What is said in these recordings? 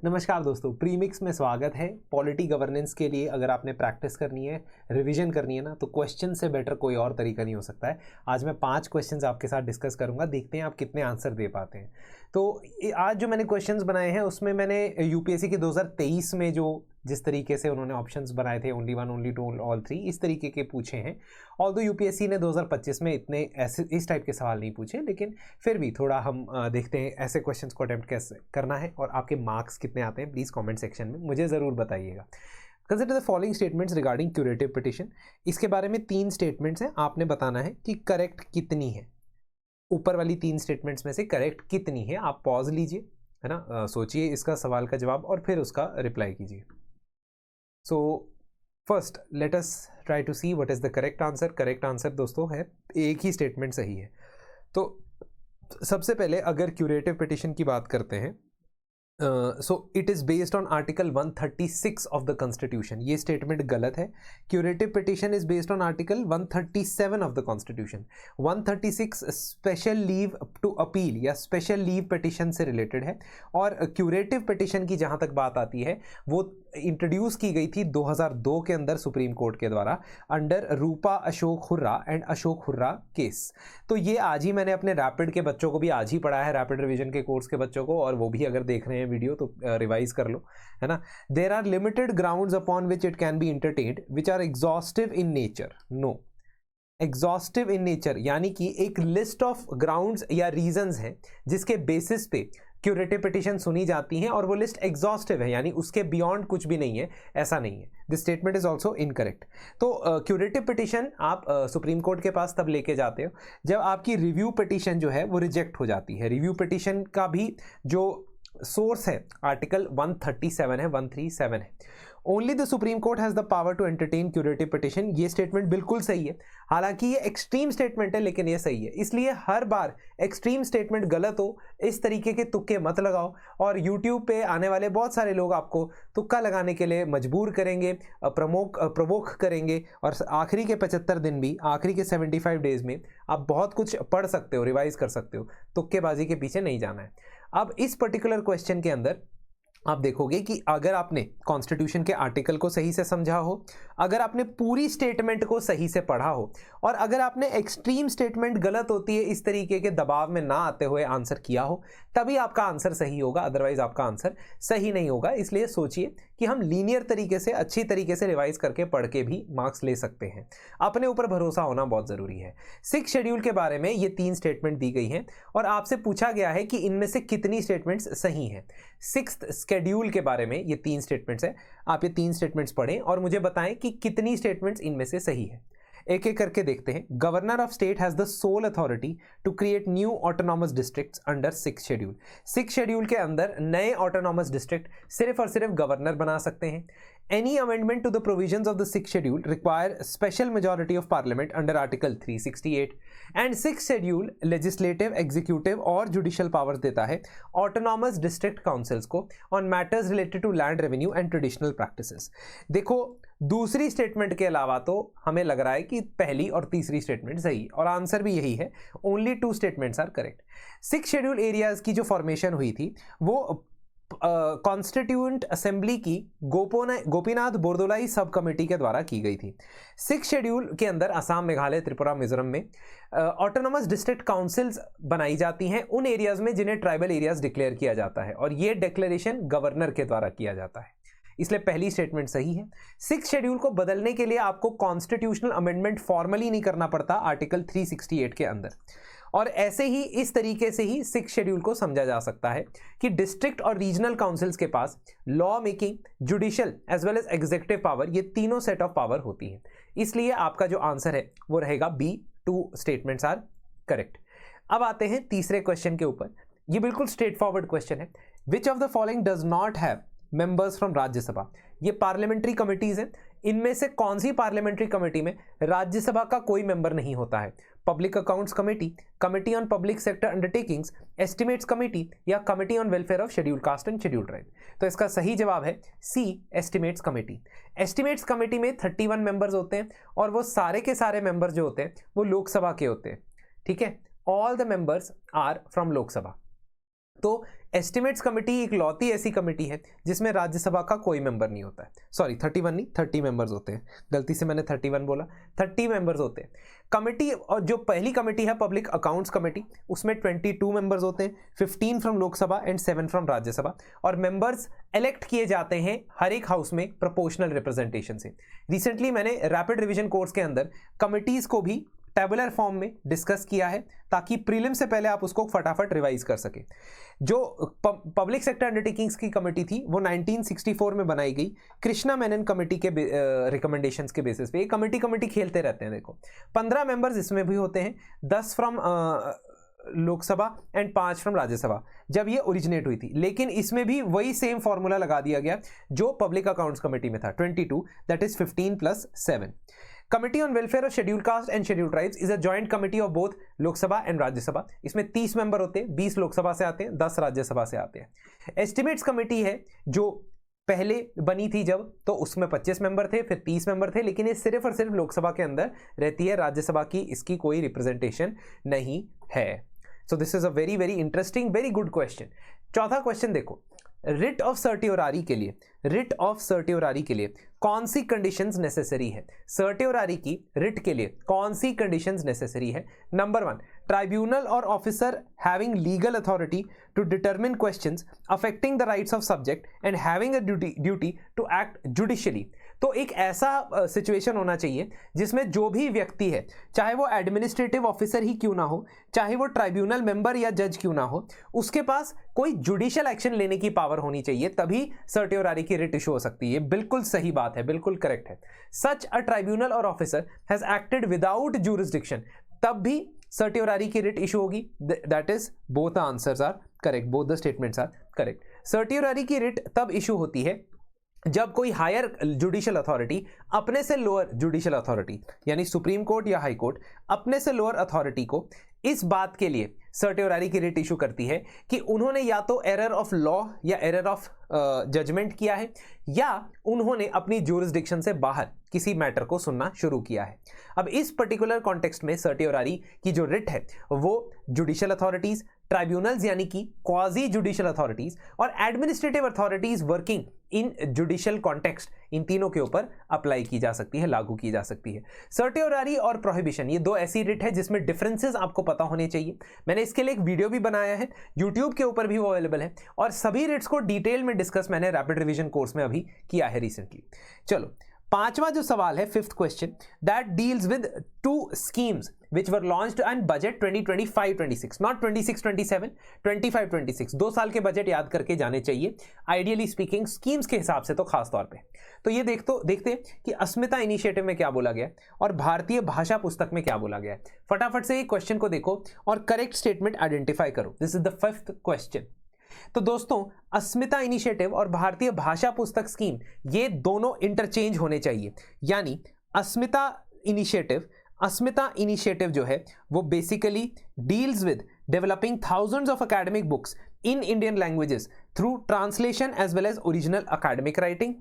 नमस्कार दोस्तों, प्रीमिक्स में स्वागत है। पॉलिटी गवर्नेंस के लिए अगर आपने प्रैक्टिस करनी है, रिवीजन करनी है ना, तो क्वेश्चन से बेटर कोई और तरीका नहीं हो सकता है। आज मैं 5 क्वेश्चंस आपके साथ डिस्कस करूंगा, देखते हैं आप कितने आंसर दे पाते हैं। तो आज जो मैंने क्वेश्चंस बनाए हैं उसमें मैंने यूपीएससी के 2023 में जो जिस तरीके से उन्होंने ऑप्शंस बनाए थे, ओनली 1, ओनली 2, ऑल 3, इस तरीके के पूछे हैं। ऑल्दो यूपीएससी ने 2025 में इतने ऐसे इस टाइप के सवाल नहीं पूछे, लेकिन फिर भी थोड़ा हम देखते हैं ऐसे क्वेश्चंस को अटेम्प्ट कैसे करना है और आपके मार्क्स कितने आते हैं। प्लीज़ कमेंट सेक्शन में मुझे ज़रूर बताइएगा। Consider the following statements regarding curative petition. इसके बारे में 3 स्टेटमेंट्स हैं, आपने बताना है कि करेक्ट कितनी है। ऊपर वाली 3 स्टेटमेंट्स में से करेक्ट कितनी है, आप पॉज लीजिए, है ना, सोचिए इसका सवाल का जवाब और फिर उसका रिप्लाई कीजिए। So first let us try to see what is the correct answer. Correct answer दोस्तों है एक ही स्टेटमेंट सही है। तो सबसे पहले अगर क्यूरेटिव पिटिशन की बात करते हैं, so it is based on article 136 of the constitution. ये स्टेटमेंट गलत है। Curative petition is based on article 137 of the constitution. 136 special leave to appeal या स्पेशल लीव पिटिशन से रिलेटेड है, और क्यूरेटिव पिटिशन की जहाँ तक बात आती है वो इंट्रोड्यूस की गई थी 2002 के अंदर सुप्रीम कोर्ट के द्वारा under Rupa Ashok hurrah and Ashok hurrah case. तो ये आज ही मैंने अपने रैपिड के बच्चों को भी आज ही पढ़ाया है, रैपिड रिवीजन के कोर्स के बच्चों को, और वो भी अगर देख रहे हैं वीडियो तो रिवाइज कर लो, है ना। There are limited grounds upon which it can be entertained which are exhaustive in nature. No, exhaustive in nature यानी कि एक लिस्ट ऑफ ग्राउंड्स या रीजंस हैं जिसके बेसिस पे क्यूरेटिव पिटिशन सुनी जाती हैं, और वो लिस्ट एग्जॉस्टिव है यानी उसके बियॉन्ड कुछ भी नहीं है, ऐसा नहीं है। This statement is also incorrect. तो क्यूरेटिव पिटिशन आप सुप्रीम कोर्ट के पास तब लेके जाते हो जब आपकी रिव्यू पिटिशन जो है वो रिजेक्ट हो जाती है। रिव्यू पिटिशन का भी जो सोर्स है आर्टिकल 137 है, 137 है। Only the supreme court has the power to entertain curative petition. ये स्टेटमेंट बिल्कुल सही है, हालांकि ये एक्सट्रीम स्टेटमेंट है लेकिन ये सही है। इसलिए हर बार एक्सट्रीम स्टेटमेंट गलत हो इस तरीके के तुक्के मत लगाओ, और यूट्यूब पे आने वाले बहुत सारे लोग आपको तुक्का लगाने के लिए मजबूर करेंगे, प्रवोक करेंगे, और आखिरी के 75 दिन भी, आखिरी के 75 डेज में आप बहुत कुछ पढ़ सकते हो, रिवाइज कर सकते हो। तुक्केबाजी के पीछे नहीं जाना है। अब इस पर्टिकुलर क्वेश्चन के अंदर आप देखोगे कि अगर आपने कॉन्स्टिट्यूशन के आर्टिकल को सही से समझा हो, अगर आपने पूरी स्टेटमेंट को सही से पढ़ा हो, और अगर आपने एक्सट्रीम स्टेटमेंट गलत होती है इस तरीके के दबाव में ना आते हुए आंसर किया हो, तभी आपका आंसर सही होगा, अदरवाइज आपका आंसर सही नहीं होगा। इसलिए सोचिए कि हम लीनियर तरीके से, अच्छी तरीके से रिवाइज करके पढ़ के भी मार्क्स ले सकते हैं। अपने ऊपर भरोसा होना बहुत ज़रूरी है। 6 शेड्यूल के बारे में ये 3 स्टेटमेंट दी गई हैं, और आपसे पूछा गया है कि इनमें से कितनी स्टेटमेंट्स सही हैं। 6th शेड्यूल के बारे में ये 3 स्टेटमेंट्स हैं। आप ये 3 स्टेटमेंट्स पढ़ें और मुझे बताएं कि कितनी स्टेटमेंट्स इनमें से सही है। एक एक करके देखते हैं। Governor of state has the sole authority to create new autonomous districts under 6 schedule. 6 schedule के अंदर नए ऑटोनॉमस डिस्ट्रिक्ट सिर्फ और सिर्फ गवर्नर बना सकते हैं। Any amendment to the provisions of the 6th schedule require special majority of parliament under article 368, and 6th schedule legislative, executive और judicial powers देता है autonomous district councils को on matters related to land revenue and traditional practices। देखो, दूसरी statement के अलावा तो हमें लग रहा है कि पहली और तीसरी स्टेटमेंट सही, और आंसर भी यही है। Only 2 statements are correct. 6 schedule areas की जो फॉर्मेशन हुई थी वो कॉन्स्टिट्यूएंट असेंबली की गोपीनाथ बोरदोलाई सब कमेटी के द्वारा की गई थी। 6 शेड्यूल के अंदर असम, मेघालय, त्रिपुरा, मिजोरम में ऑटोनॉमस डिस्ट्रिक्ट काउंसिल्स बनाई जाती हैं उन एरियाज में जिन्हें ट्राइबल एरियाज डिक्लेयर किया जाता है, और ये डिक्लेरेशन गवर्नर के द्वारा किया जाता है। इसलिए पहली स्टेटमेंट सही है। 6 शेड्यूल को बदलने के लिए आपको कॉन्स्टिट्यूशनल अमेंडमेंट फॉर्मली नहीं करना पड़ता आर्टिकल 368 के अंदर, और ऐसे ही इस तरीके से ही 6 शेड्यूल को समझा जा सकता है कि डिस्ट्रिक्ट और रीजनल काउंसिल्स के पास law making, judicial as well as executive power, ये तीनों सेट ऑफ पावर होती है। इसलिए आपका जो आंसर है वो रहेगा बी। 2 statements are correct. अब आते हैं तीसरे क्वेश्चन के ऊपर। ये बिल्कुल स्ट्रेट फॉरवर्ड क्वेश्चन है। Which of the following does not have members from Rajya Sabha. ये पार्लियामेंट्री कमिटीज हैं, इनमें से कौन सी पार्लियामेंट्री कमेटी में राज्यसभा का कोई मेंबर नहीं होता है? Public accounts committee, committee on public sector undertakings, estimates committee, या committee on welfare of schedule caste and schedule tribe. तो इसका सही जवाब है C, estimates committee. Estimates committee में 31 मेंबर्स होते हैं, और वो सारे के सारे मेंबर्स जो होते हैं वो लोकसभा के होते हैं। ठीक है, all the members are from Lok Sabha. तो एस्टिमेट्स कमेटी एक लौती ऐसी कमेटी है जिसमें राज्यसभा का कोई मेंबर नहीं होता है। सॉरी 31 नहीं, 30 मेंबर्स होते हैं, गलती से मैंने 31 बोला, 30 मेंबर्स होते हैं कमेटी। और जो पहली कमेटी है पब्लिक अकाउंट्स कमेटी, उसमें 22 मेंबर्स होते हैं, 15 from Lok Sabha and 7 from Rajya Sabha. और मेंबर्स इलेक्ट किए जाते हैं हर एक हाउस में प्रोपोर्शनल रिप्रेजेंटेशन से। रिसेंटली मैंने रैपिड रिवीजन कोर्स के अंदर कमिटीज को भी टेबुलर फॉर्म में डिस्कस किया है ताकि प्रीलिम से पहले आप उसको फटाफट रिवाइज कर सके। जो पब्लिक सेक्टर अंडरटेकिंग्स की कमेटी थी वो 1964 में बनाई गई कृष्णा मेनन कमेटी के रिकमेंडेशंस के बेसिस पे। ये कमेटी खेलते रहते हैं। देखो 15 मेंबर्स इसमें भी होते हैं, 10 from Lok Sabha and 5 from Rajya Sabha जब ये ओरिजिनेट हुई थी। लेकिन इसमें भी वही सेम फॉर्मूला लगा दिया गया जो पब्लिक अकाउंट्स कमेटी में था, 22, that is 15 + 7। Committee on welfare of schedule caste and schedule tribes is a joint committee of both Lok Sabha and Rajya Sabha. इसमें 30 मेंबर होते हैं, 20 लोकसभा से आते हैं, 10 राज्यसभा से आते हैं। एस्टिमेट्स कमेटी है जो पहले बनी थी जब, तो उसमें 25 मेंबर थे, फिर 30 मेंबर थे, लेकिन ये सिर्फ और सिर्फ लोकसभा के अंदर रहती है, राज्यसभा की इसकी कोई रिप्रेजेंटेशन नहीं है। So this is a very very interesting, very good question. चौथा क्वेश्चन देखो, रिट ऑफ सर्टियोरारी के लिए, रिट ऑफ सर्टियोरारी के लिए कौन सी कंडीशंस नेसेसरी है? सर्टियोरारी की रिट के लिए कौन सी कंडीशंस नेसेसरी है? नंबर 1, ट्राइब्यूनल और officer having legal authority to determine questions affecting the rights of subject and having a duty to act judicially. तो एक ऐसा सिचुएशन होना चाहिए जिसमें जो भी व्यक्ति है, चाहे वो एडमिनिस्ट्रेटिव ऑफिसर ही क्यों ना हो, चाहे वो ट्राइब्यूनल मेंबर या जज क्यों ना हो, उसके पास कोई जुडिशियल एक्शन लेने की पावर होनी चाहिए, तभी सर्टियोरारी की रिट इशू हो सकती है। बिल्कुल सही बात है, बिल्कुल करेक्ट है। सच अ ट्राइब्यूनल और officer has acted without jurisdiction, तब भी सर्टियोरारी की रिट इशू होगी। That is both the answers are correct, both the statements are correct. Certiorari की रिट तब इशू होती है जब कोई हायर जुडिशियल अथॉरिटी अपने से लोअर जुडिशियल अथॉरिटी यानी सुप्रीम कोर्ट या हाई कोर्ट अपने से लोअर अथॉरिटी को इस बात के लिए सर्टियोरारी की रिट इशू करती है कि उन्होंने या तो एरर ऑफ लॉ या एरर ऑफ जजमेंट किया है, या उन्होंने अपनी ज्यूरिसडिक्शन से बाहर किसी मैटर को सुनना शुरू किया है। अब इस पर्टिकुलर कॉन्टेक्स्ट में सर्टियोरारी की जो रिट है वो जुडिशियल अथॉरिटीज, ट्राइब्यूनल्स यानी कि क्वाजी जुडिशियल अथॉरिटीज और administrative authorities working in judicial context, इन तीनों के ऊपर अप्लाई की जा सकती है, लागू की जा सकती है। सर्टियोरारी और प्रोहिबिशन ये दो ऐसी रिट है जिसमें डिफरेंसेस आपको पता होने चाहिए। मैंने इसके लिए एक वीडियो भी बनाया है, यूट्यूब के ऊपर भी वो अवेलेबल है, और सभी रिट्स को डिटेल में डिस्कस मैंने रैपिड रिवीजन कोर्स में अभी किया है रिसेंटली। चलो पांचवा जो सवाल है, fifth question, that deals with 2 schemes which were launched on budget 2025-26, not 26-27, 25-26। 2 साल के बजट याद करके जाने चाहिए आइडियली स्पीकिंग, स्कीम्स के हिसाब से तो खास तौर पे। तो ये देखते हैं कि अस्मिता इनिशिएटिव में क्या बोला गया और भारतीय भाषा पुस्तक में क्या बोला गया है। फटाफट से ये क्वेश्चन को देखो और करेक्ट स्टेटमेंट आइडेंटिफाई करो। This is the 5th question. तो दोस्तों अस्मिता इनिशिएटिव और भारतीय भाषा पुस्तक स्कीम ये दोनों इंटरचेंज होने चाहिए, यानी अस्मिता इनिशिएटिव जो है वो basically deals with developing thousands of academic books in Indian languages through translation as well as original academic writing,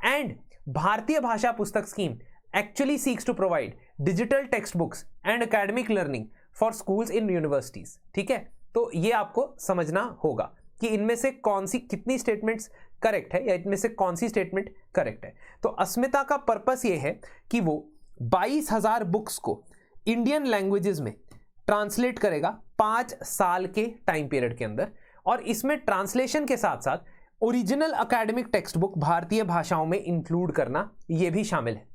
and Bharatiya Bhasha Pustak scheme actually seeks to provide digital text books and academic learning for schools in universities. ठीक है, तो ये आपको समझना होगा कि इनमें से कौन सी कितनी स्टेटमेंट्स करेक्ट है या इनमें से कौन सी स्टेटमेंट करेक्ट है। तो अस्मिता का पर्पस ये है कि वो 22,000 बुक्स को इंडियन लैंग्वेजेस में ट्रांसलेट करेगा 5 साल के टाइम पीरियड के अंदर, और इसमें ट्रांसलेशन के साथ साथ ओरिजिनल एकेडमिक टेक्स्ट बुक भारतीय भाषाओं में इंक्लूड करना ये भी शामिल है।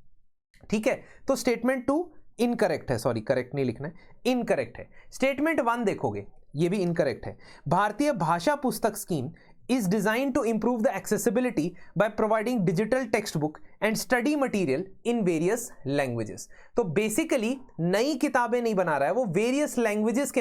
ठीक है, तो स्टेटमेंट 2 इनकरेक्ट है, सॉरी करेक्ट नहीं लिखना है, इनकरेक्ट है। स्टेटमेंट 1 देखोगे ये भी इनकरेक्ट है। भारतीय Bhasha Pustak scheme is designed to improve the accessibility by providing digital textbook and study material in various languages। तो बेसिकली नई किताबें नहीं बना रहा है वो, वेरियस लैंग्वेजेस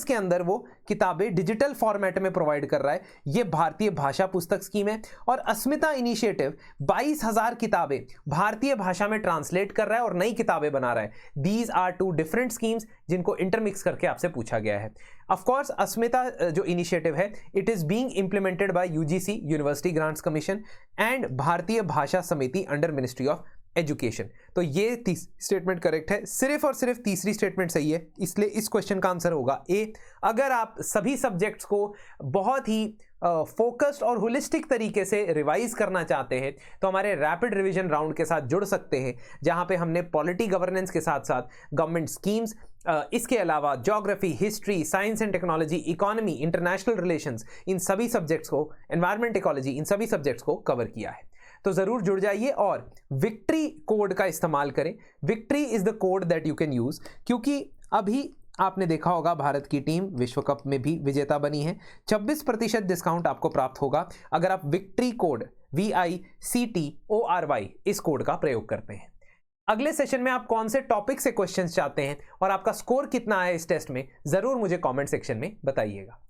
के अंदर वो किताबें डिजिटल फॉर्मेट में प्रोवाइड कर रहा है। ये भारतीय भाषा पुस्तक स्कीम है, और अस्मिता इनिशिएटिव 22,000 किताबें भारतीय भाषा में ट्रांसलेट कर रहा है और नई किताबें बना रहा है। दीज आर 2 डिफरेंट स्कीम्स जिनको इंटरमिक्स करके आपसे पूछा गया है। ऑफ कोर्स अस्मिता जो इनिशिएटिव है it is being implemented bye UGC university grants commission and Bharatiya भाषा समिति अंडर मिनिस्ट्री ऑफ एजुकेशन। तो ये स्टेटमेंट करेक्ट है, सिर्फ और सिर्फ तीसरी स्टेटमेंट सही है, इसलिए इस क्वेश्चन का आंसर होगा ए। अगर आप सभी सब्जेक्ट्स को बहुत ही फोकस्ड और होलिस्टिक तरीके से रिवाइज करना चाहते हैं तो हमारे रैपिड रिवीजन राउंड के साथ जुड़ सकते हैं, जहां पे हमने पॉलिटी गवर्नेंस के साथ साथ गवर्नमेंट स्कीम्स, इसके अलावा geography, history, science and technology, economy, international relations, इन सभी सब्जेक्ट्स को, एनवायरमेंट, इकोलॉजी, इन सभी सब्जेक्ट्स को कवर किया है। तो जरूर जुड़ जाइए और विक्ट्री कोड का इस्तेमाल करें। Victory is the code that you can use, क्योंकि अभी आपने देखा होगा भारत की टीम विश्व कप में भी विजेता बनी है। 26% डिस्काउंट आपको प्राप्त होगा अगर आप विक्ट्री कोड VICTORY इस कोड का प्रयोग करते हैं। अगले सेशन में आप कौन से टॉपिक से क्वेश्चंस चाहते हैं और आपका स्कोर कितना आया इस टेस्ट में, जरूर मुझे कमेंट सेक्शन में बताइएगा।